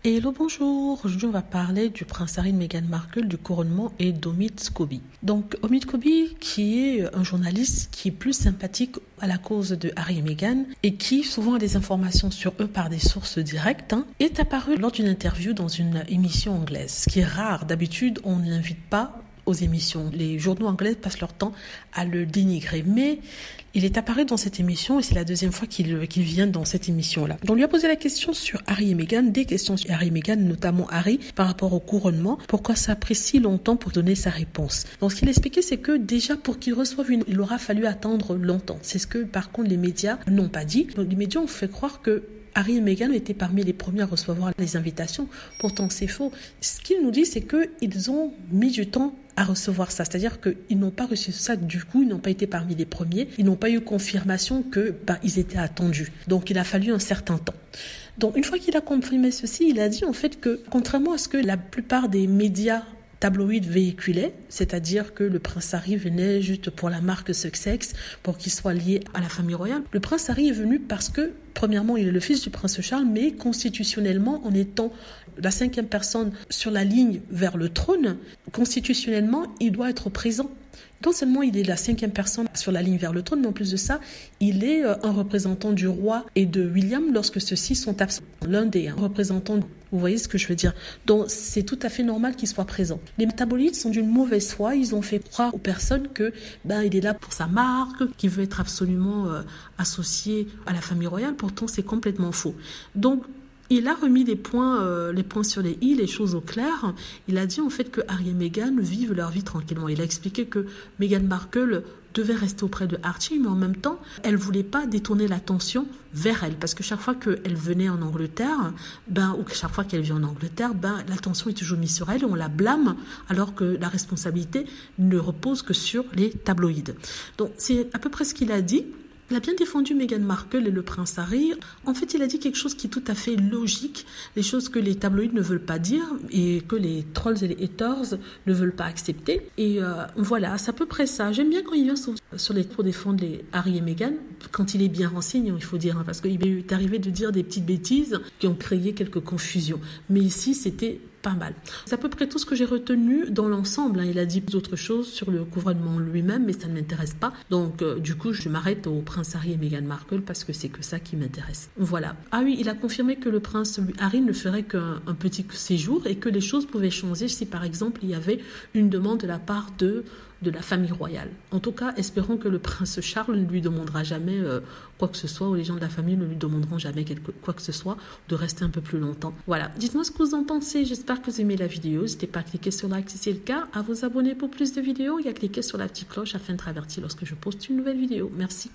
Hello, bonjour. Aujourd'hui, on va parler du prince Harry et Meghan Markle, du couronnement et d'Omid Scobie. Donc, Omid Scobie, qui est un journaliste qui est plus sympathique à la cause de Harry et Meghan et qui souvent a des informations sur eux par des sources directes, est apparu lors d'une interview dans une émission anglaise, ce qui est rare. D'habitude, on ne l'invite pas aux émissions. Les journaux anglais passent leur temps à le dénigrer. Mais il est apparu dans cette émission et c'est la deuxième fois qu'il vient dans cette émission-là. Donc, on lui a posé la question sur Harry et Meghan, des questions sur Harry et Meghan, notamment Harry, par rapport au couronnement. Pourquoi ça a pris si longtemps pour donner sa réponse? Donc, ce qu'il expliquait, c'est que déjà, pour qu'il reçoive il aura fallu attendre longtemps. C'est ce que, par contre, les médias n'ont pas dit. Donc, les médias ont fait croire que Harry et Meghan étaient parmi les premiers à recevoir les invitations. Pourtant, c'est faux. Ce qu'il nous dit, c'est qu'ils ont mis du temps à recevoir ça. C'est-à-dire qu'ils n'ont pas reçu ça du coup, ils n'ont pas été parmi les premiers. Ils n'ont pas eu confirmation qu'ils étaient attendus. Donc, il a fallu un certain temps. Donc, une fois qu'il a confirmé ceci, il a dit en fait que, contrairement à ce que la plupart des médias tabloïd véhiculait, c'est-à-dire que le prince Harry venait juste pour la marque Sussex, pour qu'il soit lié à la famille royale. Le prince Harry est venu parce que, premièrement, il est le fils du prince Charles, mais constitutionnellement, en étant la 5e personne sur la ligne vers le trône, constitutionnellement, il doit être présent. Non seulement il est la 5e personne sur la ligne vers le trône, mais en plus de ça, il est un représentant du roi et de William lorsque ceux-ci sont absents. L'un des représentants, vous voyez ce que je veux dire. Donc c'est tout à fait normal qu'il soit présent. Les tabloïds sont d'une mauvaise foi, ils ont fait croire aux personnes que il est là pour sa marque, qu'il veut être absolument associé à la famille royale. Pourtant c'est complètement faux. Donc il a remis les points sur les i, les choses au clair. Il a dit en fait que Harry et Meghan vivent leur vie tranquillement. Il a expliqué que Meghan Markle devait rester auprès de Archie, mais en même temps, elle voulait pas détourner l'attention vers elle, parce que chaque fois qu'elle venait en Angleterre, ou que chaque fois qu'elle vient en Angleterre, l'attention est toujours mise sur elle et on la blâme, alors que la responsabilité ne repose que sur les tabloïds. Donc c'est à peu près ce qu'il a dit. Il a bien défendu Meghan Markle et le prince Harry. En fait, il a dit quelque chose qui est tout à fait logique, des choses que les tabloïds ne veulent pas dire et que les trolls et les haters ne veulent pas accepter. Et voilà, c'est à peu près ça. J'aime bien quand il vient sur les pour défendre les Harry et Meghan, quand il est bien renseigné, il faut dire, parce qu'il est arrivé de dire des petites bêtises qui ont créé quelques confusions. Mais ici, c'était pas mal. C'est à peu près tout ce que j'ai retenu dans l'ensemble. Il a dit d'autres choses sur le couronnement lui-même, mais ça ne m'intéresse pas. Donc, du coup, je m'arrête au prince Harry et Meghan Markle parce que c'est que ça qui m'intéresse. Voilà. Ah oui, il a confirmé que le prince Harry ne ferait qu'un petit séjour et que les choses pouvaient changer si, par exemple, il y avait une demande de la part de la famille royale. En tout cas, espérons que le prince Charles ne lui demandera jamais quoi que ce soit, ou les gens de la famille ne lui demanderont jamais quoi que ce soit, de rester un peu plus longtemps. Voilà, dites-moi ce que vous en pensez, j'espère que vous aimez la vidéo, n'hésitez pas à cliquer sur like si c'est le cas, à vous abonner pour plus de vidéos et à cliquer sur la petite cloche afin d'être averti lorsque je poste une nouvelle vidéo. Merci.